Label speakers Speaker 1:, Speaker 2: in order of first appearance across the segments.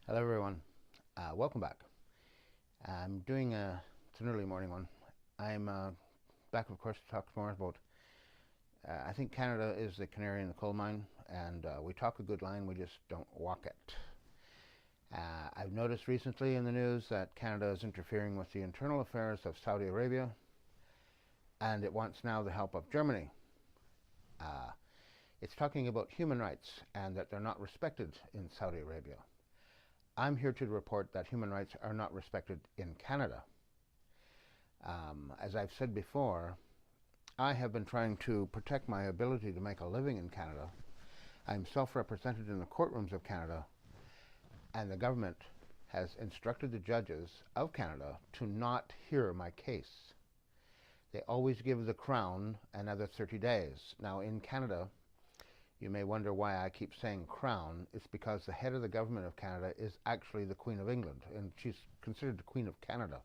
Speaker 1: Hello everyone, welcome back. I'm doing it's an early morning one. I'm back of course to talk more about, I think Canada is the canary in the coal mine, and we talk a good line, we just don't walk it. I've noticed recently in the news that Canada is interfering with the internal affairs of Saudi Arabia, and it wants now the help of Germany. Uh, it's talking about human rights and that they're not respected in Saudi Arabia. I'm here to report that human rights are not respected in Canada. As I've said before, I have been trying to protect my ability to make a living in Canada. I'm self-represented in the courtrooms of Canada, and the government has instructed the judges of Canada to not hear my case. They always give the Crown another 30 days. Now in Canada, you may wonder why I keep saying Crown. It's because the head of the government of Canada is actually the Queen of England, and she's considered the Queen of Canada.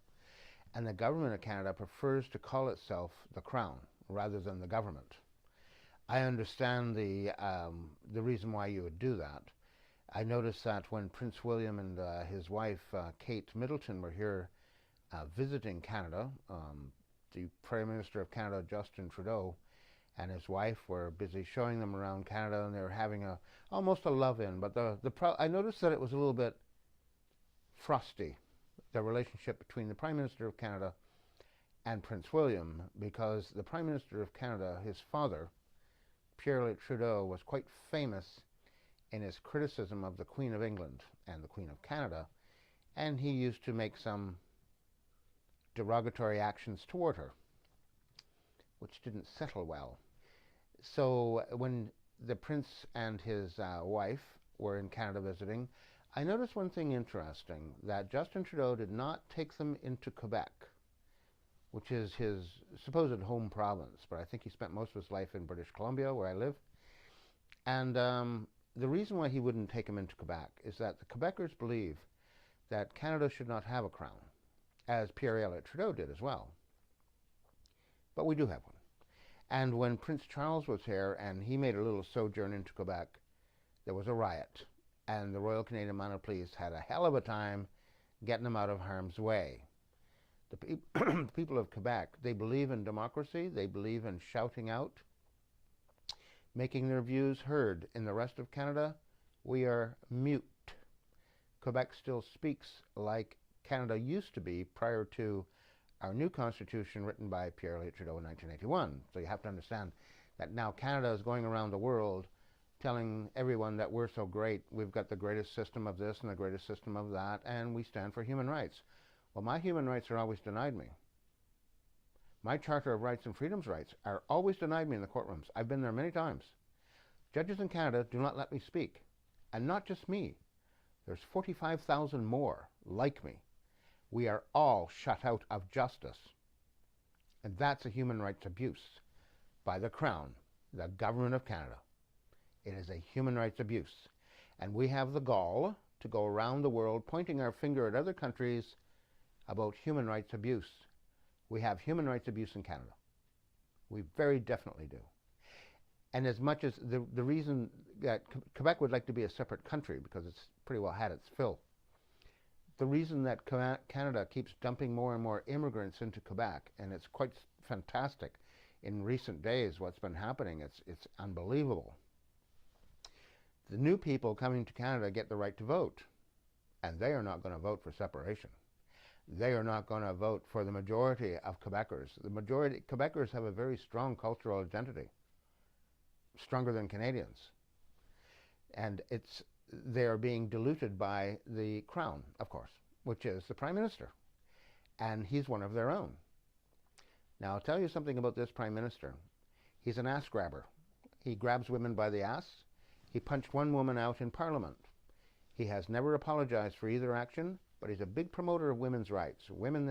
Speaker 1: And the government of Canada prefers to call itself the Crown rather than the government. I understand the reason why you would do that. I noticed that when Prince William and his wife Kate Middleton were here visiting Canada, the Prime Minister of Canada, Justin Trudeau, and his wife were busy showing them around Canada, and they were having almost a love-in. But I noticed that it was a little bit frosty, the relationship between the Prime Minister of Canada and Prince William, because the Prime Minister of Canada, his father, Pierre Trudeau, was quite famous in his criticism of the Queen of England and the Queen of Canada, and he used to make some derogatory actions toward her, which didn't settle well. So when the prince and his wife were in Canada visiting, I noticed one thing interesting, that Justin Trudeau did not take them into Quebec, which is his supposed home province, but I think he spent most of his life in British Columbia, where I live. And the reason why he wouldn't take them into Quebec is that the Quebecers believe that Canada should not have a crown, as Pierre Elliott Trudeau did as well. But we do have one. And when Prince Charles was here and he made a little sojourn into Quebec, there was a riot. And the Royal Canadian Mounted Police had a hell of a time getting them out of harm's way. The people of Quebec, they believe in democracy, they believe in shouting out, making their views heard. In the rest of Canada, we are mute. Quebec still speaks like Canada used to be prior to our new constitution written by Pierre Elliott Trudeau in 1981. So you have to understand that now Canada is going around the world telling everyone that we're so great, we've got the greatest system of this and the greatest system of that, and we stand for human rights. Well, my human rights are always denied me. My Charter of Rights and Freedoms rights are always denied me in the courtrooms. I've been there many times. Judges in Canada do not let me speak. And not just me. There's 45,000 more like me. We are all shut out of justice. And that's a human rights abuse by the Crown, the Government of Canada. It is a human rights abuse. And we have the gall to go around the world pointing our finger at other countries about human rights abuse. We have human rights abuse in Canada. We very definitely do. And as much as the reason that Quebec would like to be a separate country, because it's pretty well had its fill, the reason that Canada keeps dumping more and more immigrants into Quebec, and it's quite fantastic in recent days what's been happening, it's unbelievable. The new people coming to Canada get the right to vote, and they are not going to vote for separation. They are not going to vote for the majority of Quebecers. The majority Quebecers have a very strong cultural identity, stronger than Canadians, and they are being diluted by the Crown, of course, which is the Prime Minister, and he's one of their own. Now, I'll tell you something about this Prime Minister. He's an ass grabber. He grabs women by the ass. He punched one woman out in Parliament. He has never apologized for either action, but he's a big promoter of women's rights. When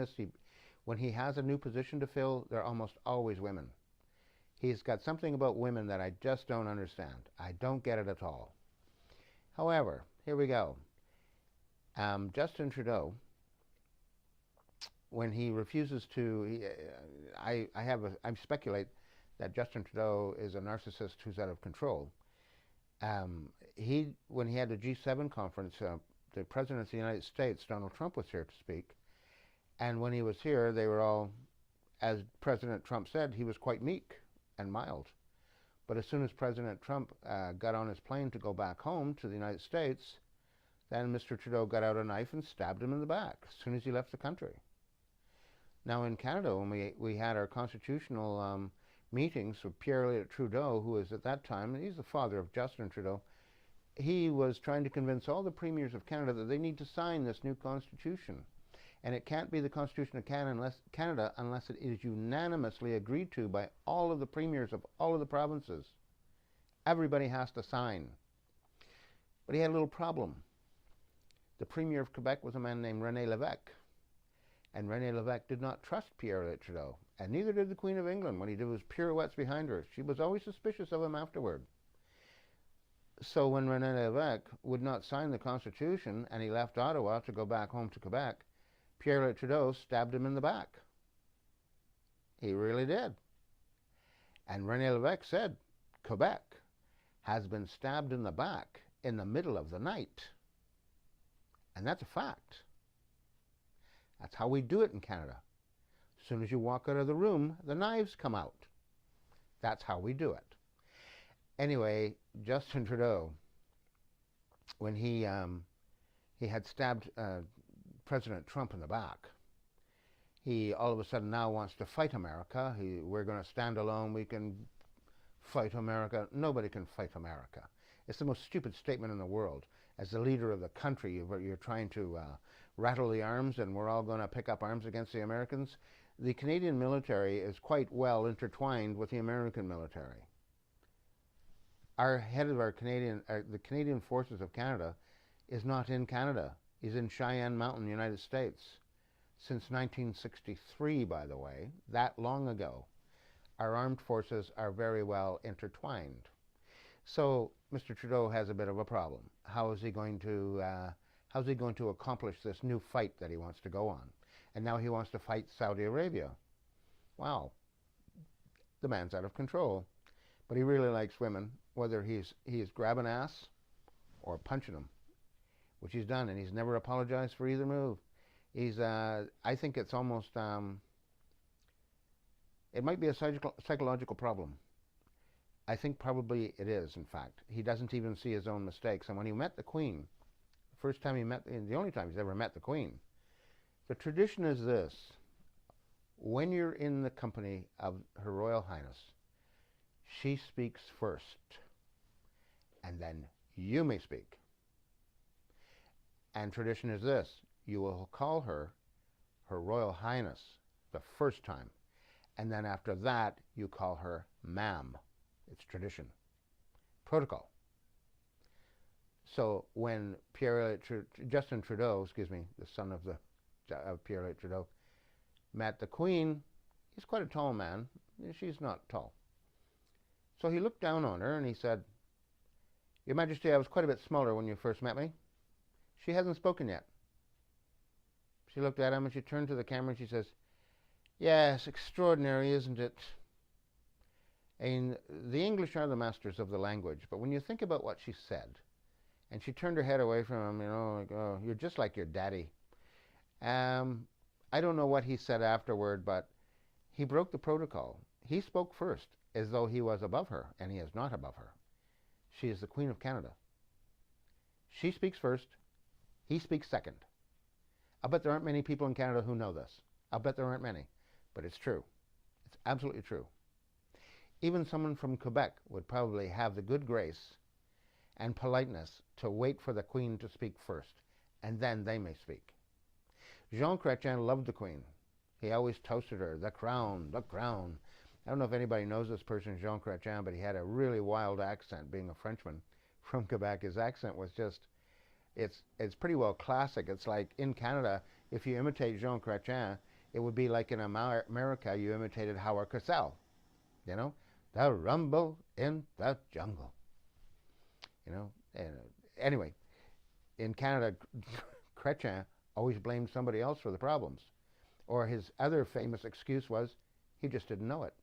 Speaker 1: he has a new position to fill, they're almost always women. He's got something about women that I just don't understand. I don't get it at all. However, here we go. Justin Trudeau, when he refuses to, I speculate that Justin Trudeau is a narcissist who's out of control. When he had the G7 conference the President of the United States, Donald Trump, was here to speak. And when he was here, they were all, as President Trump said, he was quite meek and mild. But as soon as President Trump got on his plane to go back home to the United States, then Mr. Trudeau got out a knife and stabbed him in the back as soon as he left the country. Now in Canada, when we had our constitutional meetings with Pierre Trudeau, who was at that time, he's the father of Justin Trudeau, he was trying to convince all the premiers of Canada that they need to sign this new constitution. And it can't be the Constitution of Canada unless it is unanimously agreed to by all of the premiers of all of the provinces. Everybody has to sign. But he had a little problem. The Premier of Quebec was a man named René Lévesque. And René Lévesque did not trust Pierre Trudeau. And neither did the Queen of England when he did his pirouettes behind her. She was always suspicious of him afterward. So when René Lévesque would not sign the Constitution and he left Ottawa to go back home to Quebec, Pierre Trudeau stabbed him in the back. He really did. And René Lévesque said, Quebec has been stabbed in the back in the middle of the night. And that's a fact. That's how we do it in Canada. As soon as you walk out of the room, the knives come out. That's how we do it. Anyway, Justin Trudeau, when he had stabbed President Trump in the back, he all of a sudden now wants to fight America. We're going to stand alone. We can fight America. Nobody can fight America. It's the most stupid statement in the world. As the leader of the country, you're trying to rattle the arms and we're all going to pick up arms against the Americans. The Canadian military is quite well intertwined with the American military. Our head of the Canadian Forces of Canada is not in Canada. He's in Cheyenne Mountain, United States. Since 1963, by the way, that long ago, our armed forces are very well intertwined. So Mr. Trudeau has a bit of a problem. How is he going to accomplish this new fight that he wants to go on? And now he wants to fight Saudi Arabia. Wow, the man's out of control. But he really likes women, whether he's grabbing ass or punching them, which he's done, and he's never apologized for either move. I think it's almost, it might be a psychological problem. I think probably it is, in fact. He doesn't even see his own mistakes. And when he met the Queen, the first time he met, and the only time he's ever met the Queen, the tradition is this: when you're in the company of Her Royal Highness, she speaks first, and then you may speak. And tradition is this: you will call her Her Royal Highness the first time, and then after that you call her ma'am. It's tradition, protocol. So when Justin Trudeau, the son of Pierre Trudeau, met the Queen, he's quite a tall man. She's not tall. So he looked down on her and he said, "Your Majesty, I was quite a bit smaller when you first met me." She hasn't spoken yet. She looked at him and she turned to the camera and she says, "Yes, extraordinary, isn't it? And the English are the masters of the language, but when you think about what she said," and she turned her head away from him, like, "Oh, you're just like your daddy." I don't know what he said afterward, but he broke the protocol. He spoke first, as though he was above her, and he is not above her. She is the Queen of Canada. She speaks first, he speaks second. I'll bet there aren't many people in Canada who know this. I'll bet there aren't many, but it's true. It's absolutely true. Even someone from Quebec would probably have the good grace and politeness to wait for the Queen to speak first, and then they may speak. Jean Chrétien loved the Queen. He always toasted her, the crown, the crown. I don't know if anybody knows this person, Jean Chrétien, but he had a really wild accent, being a Frenchman from Quebec. His accent was just, it's pretty well classic. It's like in Canada, if you imitate Jean Chrétien, it would be like in America you imitated Howard Cosell, you know? The rumble in the jungle. You know, anyway, in Canada, Chrétien always blamed somebody else for the problems. Or his other famous excuse was, he just didn't know it.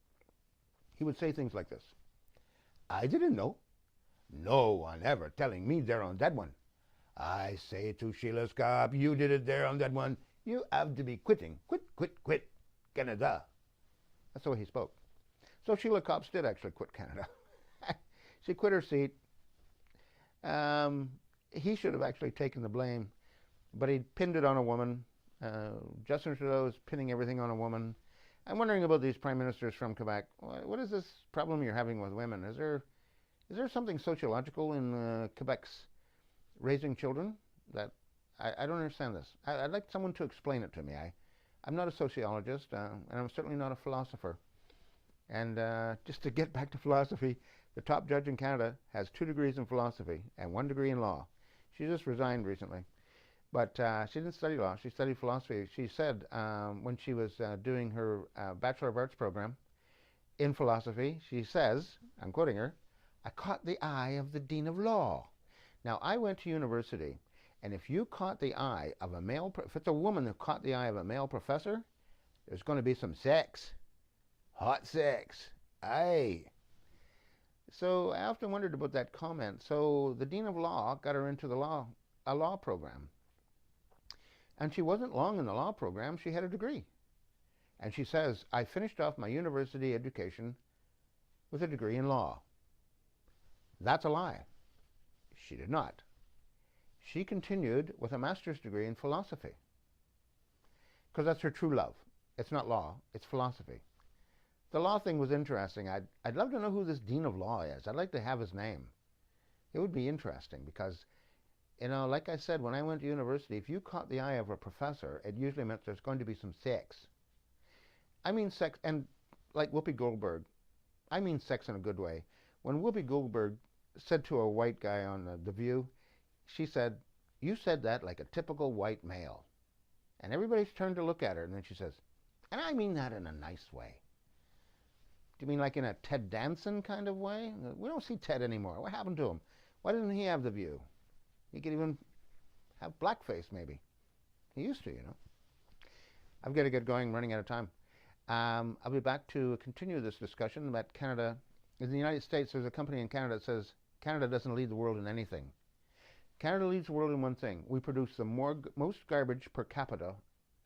Speaker 1: He would say things like this: "I didn't know. No one ever telling me they're on that one. I say to Sheila Scopp, you did it there on that one. You have to be quitting. Quit, quit, quit. Canada. That's the way he spoke. So Sheila Copps did actually quit Canada. She quit her seat. He should have actually taken the blame, but he pinned it on a woman. Justin Trudeau is pinning everything on a woman. I'm wondering about these prime ministers from Quebec. What is this problem you're having with women? Is there something sociological in Quebec's raising children that I don't understand this? I'd like someone to explain it to me. I'm not a sociologist, and I'm certainly not a philosopher. And just to get back to philosophy, the top judge in Canada has 2 degrees in philosophy and 1 degree in law. She just resigned recently. But she didn't study law. She studied philosophy. She said when she was doing her Bachelor of Arts program in philosophy, she says, I'm quoting her, I caught the eye of the Dean of Law. Now, I went to university, and if you caught the eye of a male, if it's a woman who caught the eye of a male professor, there's going to be some sex. Hot sex. Aye. So I often wondered about that comment. So the Dean of Law got her into a law program. And she wasn't long in the law program. She had a degree. And she says, I finished off my university education with a degree in law. That's a lie. She did not. She continued with a master's degree in philosophy. Because that's her true love. It's not law, it's philosophy. The law thing was interesting. I'd love to know who this Dean of Law is. I'd like to have his name. It would be interesting because, you know, like I said, when I went to university, if you caught the eye of a professor, it usually meant there's going to be some sex. I mean sex, and like Whoopi Goldberg, I mean sex in a good way. When Whoopi Goldberg said to a white guy on The View, she said, you said that like a typical white male. And everybody's turned to look at her, and then she says, and I mean that in a nice way. Do you mean like in a Ted Danson kind of way? We don't see Ted anymore. What happened to him? Why didn't he have The View? He could even have blackface, maybe. He used to, you know. I've got to get going. I'm running out of time. I'll be back to continue this discussion about Canada. In the United States, there's a company in Canada that says Canada doesn't lead the world in anything. Canada leads the world in one thing. We produce the most garbage per capita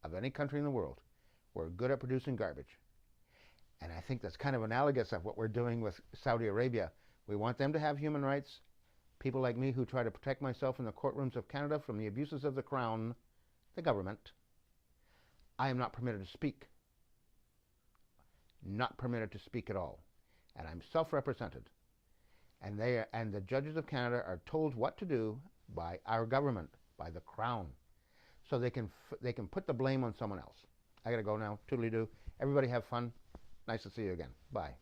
Speaker 1: of any country in the world. We're good at producing garbage. And I think that's kind of analogous of what we're doing with Saudi Arabia. We want them to have human rights. People like me who try to protect myself in the courtrooms of Canada from the abuses of the Crown, the government. I am not permitted to speak. Not permitted to speak at all. And I'm self-represented. And the judges of Canada are told what to do by our government, by the Crown. So they can put the blame on someone else. I got to go now. Toodly-doo. Everybody have fun. Nice to see you again. Bye.